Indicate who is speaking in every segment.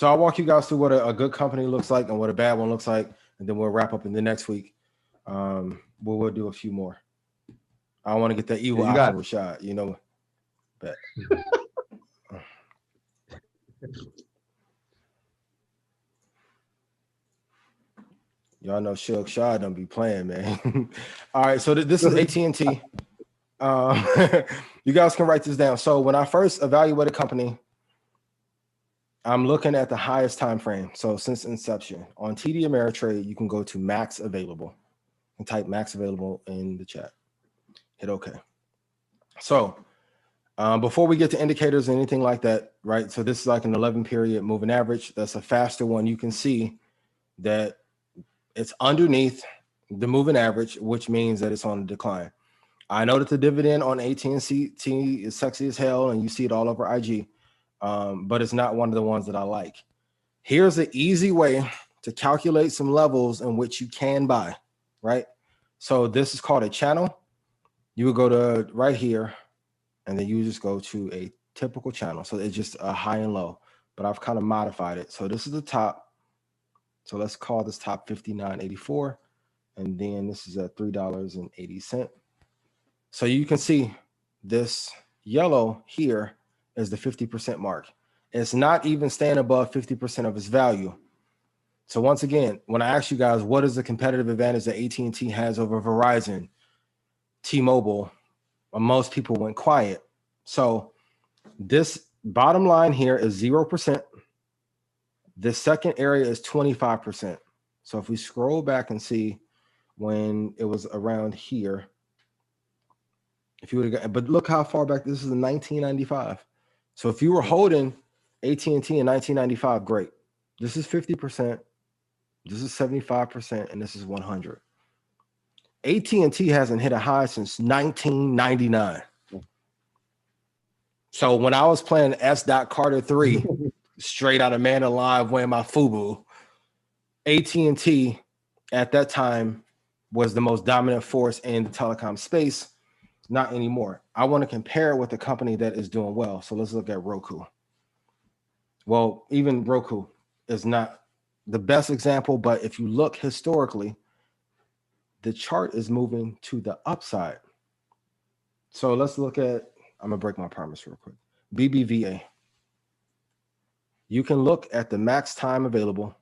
Speaker 1: So I'll walk you guys through what a good company looks like and what a bad one looks like, and then we'll wrap up in the next week. We'll do a few more. I want to get that evil eye from Rashad, you know. Bet. Y'all know Shug Shaw don't be playing, man. All right, so this is AT&T. You guys can write this down. So when I first evaluate a company, I'm looking at the highest time frame. So since inception on TD Ameritrade, you can go to max available and type max available in the chat. Hit OK. So before we get to indicators and anything like that, right? So this is like an 11 period moving average. That's a faster one. You can see that it's underneath the moving average, which means that it's on the decline. I know that the dividend on AT&T is sexy as hell, and you see it all over IG, but it's not one of the ones that I like. Here's an easy way to calculate some levels in which you can buy, right? So this is called a channel. You would go to right here, and then you just go to a typical channel. So it's just a high and low, but I've kind of modified it. So this is the top. So let's call this top 59.84. And then this is at $3.80. So you can see this yellow here is the 50% mark. It's not even staying above 50% of its value. So once again, when I ask you guys, what is the competitive advantage that AT&T has over Verizon, T-Mobile, most people went quiet. So this bottom line here is 0%. This second area is 25%. So if we scroll back and see when it was around here, if you would have got, but look how far back, this is in 1995. So if you were holding AT&T in 1995, great. This is 50%, this is 75%, and this is 100. AT&T hasn't hit a high since 1999. So when I was playing S. Carter 3, straight out of Man Alive, wearing my FUBU, AT&T at that time was the most dominant force in the telecom space. Not anymore. I want to compare it with a company that is doing well. So let's look at Roku. Well, even Roku is not the best example, but if you look historically, the chart is moving to the upside. So let's look at, I'm going to break my promise real quick. BBVA. You can look at the max time available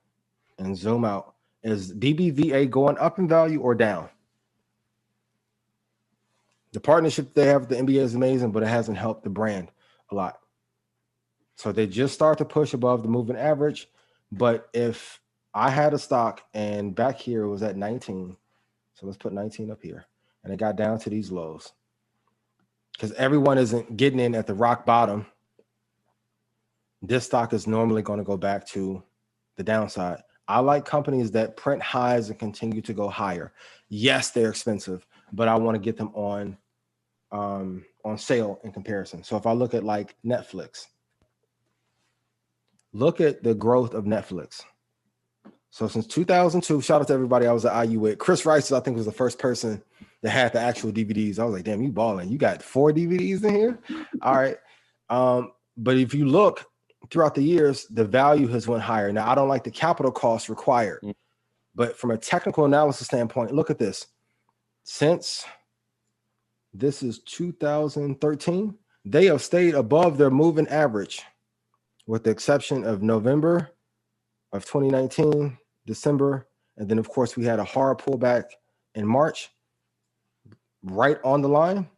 Speaker 1: and zoom out. Is BBVA going up in value or down? The partnership they have with the NBA is amazing, but it hasn't helped the brand a lot. So they just start to push above the moving average. But if I had a stock and back here it was at 19, so let's put 19 up here, and it got down to these lows, because everyone isn't getting in at the rock bottom, this stock is normally going to go back to the downside. I like companies that print highs and continue to go higher. Yes, they're expensive, but I want to get them on sale in comparison. So if I look at like Netflix, look at the growth of Netflix. So since 2002, shout out to everybody I was at IU with. Chris Rice, I think, was the first person that had the actual DVDs. I was like, damn, you balling. You got 4 DVDs in here? All right. But if you look throughout the years, the value has went higher. Now, I don't like the capital costs required, but from a technical analysis standpoint, look at this. Since this is 2013, they have stayed above their moving average, with the exception of November of 2019, December, and then of course we had a hard pullback in March, right on the line.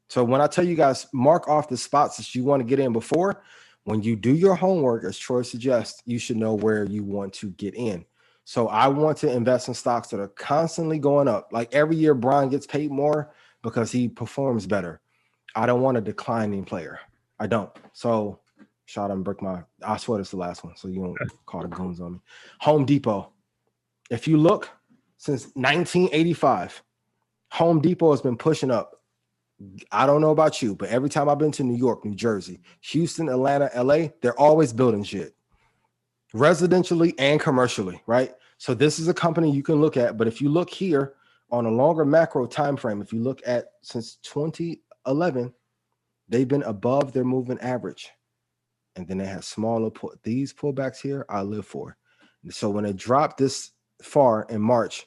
Speaker 1: So when I tell you guys, mark off the spots that you want to get in before, when you do your homework, as Troy suggests, you should know where you want to get in. So I want to invest in stocks that are constantly going up. Like every year, Brian gets paid more because he performs better. I don't want a declining player. I don't. So shot and break my, I swear it's the last one, so you don't call the goons on me. Home Depot. If you look, since 1985, Home Depot has been pushing up. I don't know about you, but every time I've been to New York, New Jersey, Houston, Atlanta, LA, they're always building shit, residentially and commercially, right? So this is a company you can look at, but if you look here on a longer macro time frame, if you look at since 2011, they've been above their moving average. and then they had smaller these pullbacks here. I live for. So when it dropped this far in March,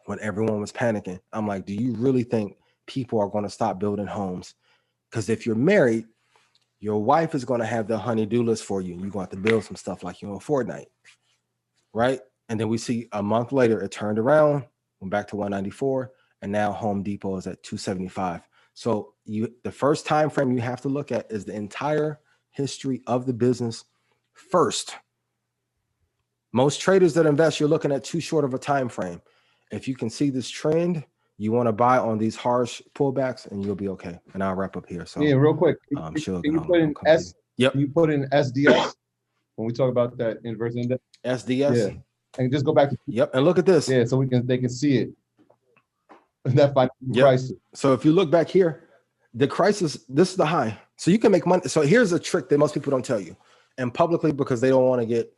Speaker 1: when everyone was panicking, I'm like, do you really think people are going to stop building homes? Because if you're married, your wife is going to have the honey-do list for you. You're going to have to build some stuff like you're on Fortnite, right? And then we see a month later, it turned around, went back to 194, and now Home Depot is at 275. So the first time frame you have to look at is the entire history of the business first. Most traders that invest, you're looking at too short of a time frame. If you can see this trend, you want to buy on these harsh pullbacks, and you'll be okay. And I'll wrap up here. So
Speaker 2: yeah, real quick,
Speaker 1: can
Speaker 2: you put in
Speaker 1: Yep.
Speaker 2: Can you put in SDS when we talk about that inverse index?
Speaker 1: SDS.
Speaker 2: Yeah, and just go back to
Speaker 1: Yep, and look at this.
Speaker 2: Yeah, so they can see it. That financial crisis.
Speaker 1: So if you look back here, the crisis, this is the high. So you can make money. So here's a trick that most people don't tell you, and publicly, because they don't want to get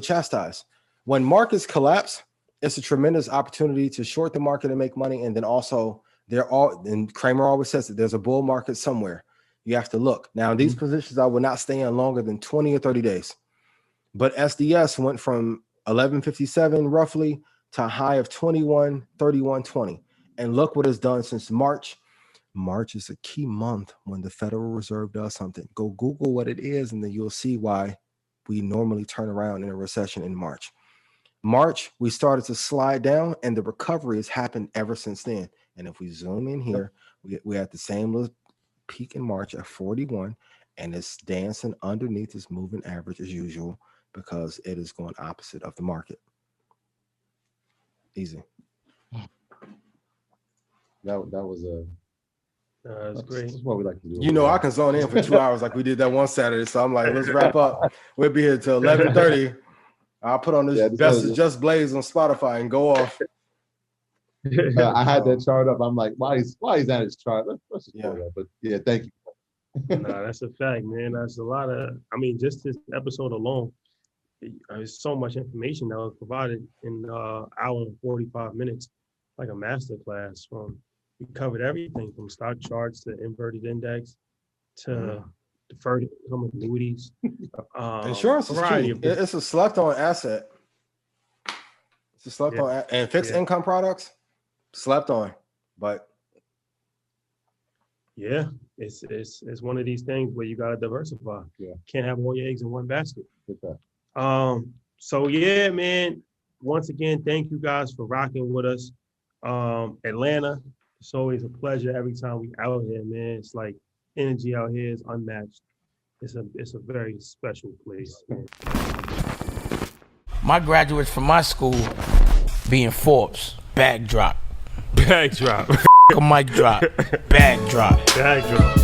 Speaker 1: chastised. When markets collapse, it's a tremendous opportunity to short the market and make money. And then also and Kramer always says that there's a bull market somewhere. You have to look. Now, these positions I will not stay in longer than 20 or 30 days. But SDS went from 1157 roughly to a high of 2131.20. And look what it's done since March. March is a key month when the Federal Reserve does something. Go Google what it is, and then you'll see why we normally turn around in a recession in March. March, we started to slide down, and the recovery has happened ever since then. And if we zoom in here, we had the same little peak in March at 41, and it's dancing underneath this moving average as usual because it is going opposite of the market. Easy.
Speaker 2: That was
Speaker 3: that's great.
Speaker 2: That's what we like to do.
Speaker 1: You know, I can zone in for 2 hours like we did that one Saturday. So I'm like, let's wrap up. We'll be here till 11:30. I'll put on this Best of Just Blaze on Spotify and go off.
Speaker 2: I had that chart up. I'm like, why is that his chart? Let's just go there. But yeah, thank you.
Speaker 3: Nah, that's a fact, man. That's a lot of, I mean, just this episode alone, there's so much information that was provided in hour and 45 minutes, like a master class. We covered everything from stock charts to inverted index to deferred income annuities.
Speaker 1: Insurance is key. It's a slept-on asset. It's a slept-on and fixed income products, slept on, but
Speaker 3: yeah, it's one of these things where you gotta diversify.
Speaker 2: Yeah,
Speaker 3: can't have all your eggs in one basket.
Speaker 2: Okay.
Speaker 3: So yeah, man. Once again, thank you guys for rocking with us. Atlanta, it's always a pleasure every time we out here, man. It's like energy out here is unmatched. It's a very special place, man.
Speaker 4: My graduates from my school being Forbes, bag drop.
Speaker 3: Bag drop.
Speaker 4: A mic drop, bag drop.
Speaker 3: Bag drop.